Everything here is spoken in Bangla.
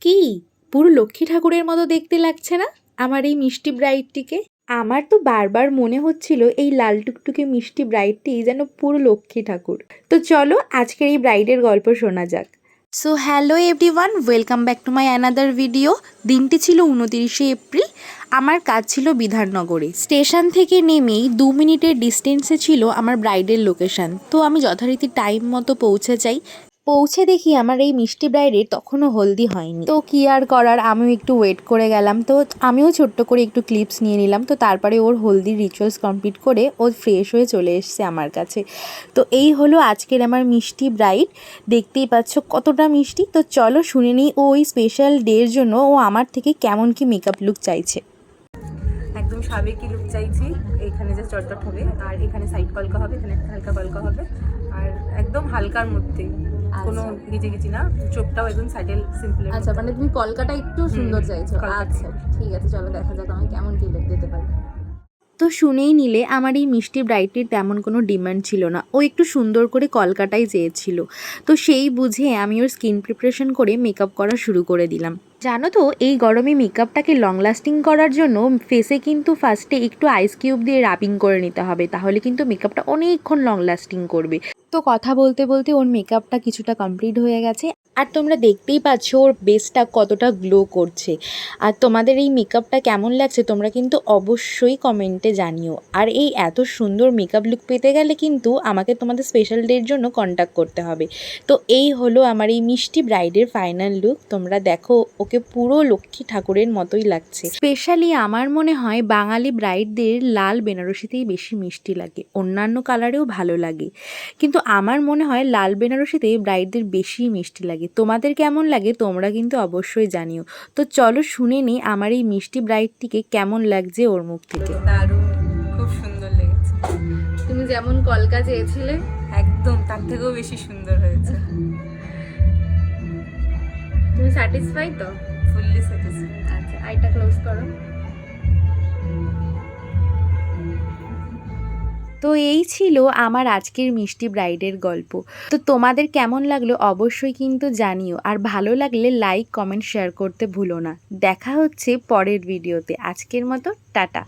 কি পুরো লক্ষ্মী ঠাকুরের মতো দেখতে লাগছে না আমার এই মিষ্টি ব্রাইডটিকে? আমার তো বারবার মনে হচ্ছিল এই লাল টুকটুকে মিষ্টি ব্রাইডটি যেন পুরো লক্ষ্মী ঠাকুর। তো চলো আজকের এই ব্রাইডের গল্প শোনা যাক। So hello everyone, welcome back to my another video. দিনটি ছিল 29শে এপ্রিল। আমার কাজ ছিল বিধাননগরে। স্টেশন থেকে নেমেই 2 মিনিটের ডিস্টেন্সে ছিল আমার ব্রাইডের লোকেশন। তো আমি যথারীতি টাইম মতো পৌঁছে যাই। পৌঁছে দেখি আমার এই মিষ্টি ব্রাইডের তখনও হলদি হয়নি। তো কি আর করার, আমিও একটু ওয়েট করে গেলাম। তো আমিও ছোট্ট করে একটু ক্লিপস নিয়ে নিলাম। তো তারপরে ওর হলদির রিচুয়ালস কমপ্লিট করে ও ফ্রেশ হয়ে চলে এসছে আমার কাছে। তো এই হলো আজকের আমার মিষ্টি ব্রাইড। দেখতেই পাচ্ছ কতটা মিষ্টি। তো চলো শুনে নিই ও ওই স্পেশাল ডের জন্য ও আমার থেকে কেমন কি মেকআপ লুক চাইছে। একদম সাবেকি লুক চাইছি। এইখানে যে চটচট হবে, আর এখানে সাইড কলকা হবে, এখানে একটা হালকা কলকা হবে, আর একদম হালকার মধ্যে, কোনো গিজি না। চোখটাও একদম সাইডেল সিম্পল। আচ্ছা, মানে তুমি কলকাটা একটু সুন্দর চাইছো। আচ্ছা ঠিক আছে, চলো দেখা যাক আমি কেমন কি লুক দিতে পারি। তো শুনেই নিলে আমার এই মিষ্টি ব্রাইডটির তেমন কোনো ডিমান্ড ছিল না, ও একটু সুন্দর করে কলকাটাই চেয়েছিল। তো সেই বুঝে আমি ওর স্কিন প্রিপারেশন করে মেকআপ করা শুরু করে দিলাম। জানো তো এই গরমে মেকআপটাকে লং লাস্টিং করার জন্য ফেসে কিন্তু ফার্স্টে একটু আইস কিউব দিয়ে রাবিং করে নিতে হবে, তাহলে কিন্তু মেকআপটা অনেকক্ষণ লং লাস্টিং করবে। তো কথা বলতে বলতে ওর মেকআপটা কিছুটা কমপ্লিট হয়ে গেছে, আর তোমরা দেখতেই পাচ্ছ ওর বেসটা কতটা গ্লো করছে। আর তোমাদের এই মেকআপটা কেমন লাগছে তোমরা কিন্তু অবশ্যই কমেন্টে জানিও। আর এই এত সুন্দর মেকআপ লুক পেতে গেলে কিন্তু আমাকে তোমাদের স্পেশাল ডের জন্য কন্ট্যাক্ট করতে হবে। তো এই হলো আমার এই মিষ্টি ব্রাইডের ফাইনাল লুক। তোমরা দেখো ওকে পুরো লক্ষ্মী ঠাকুরের মতোই লাগছে। স্পেশালি আমার মনে হয় বাঙালি ব্রাইডদের লাল বেনারসিতেই বেশি মিষ্টি লাগে, অন্যান্য কালারেও ভালো লাগে, কিন্তু আমার মনে হয় লাল বেনারসিতে ব্রাইডদের বেশি মিষ্টি লাগে। তোমাদের কেমন লাগে তোমরা কিন্তু অবশ্যই জানিও। তো চলো শুনে নিই আমার এই মিষ্টি ব্রাইডটিকে কেমন লাগছে ওর মুখ থেকে। দারুণ, খুব সুন্দর লেগেছে। তুমি যেমন কলকা চেয়েছিলে একদম তার থেকেও বেশি সুন্দর হয়েছে। তুমি স্যাটিসফাই তো? Fully satisfied. আচ্ছা, আইটা ক্লোজ করো। তো এই ছিল আমার আজকের মিষ্টি ব্রাইডের গল্প। তো তোমাদের কেমন লাগলো অবশ্যই কিন্তু জানিও, আর ভালো লাগলে লাইক কমেন্ট শেয়ার করতে ভুলো না। দেখা হচ্ছে পরের ভিডিওতে। আজকের মতো টাটা।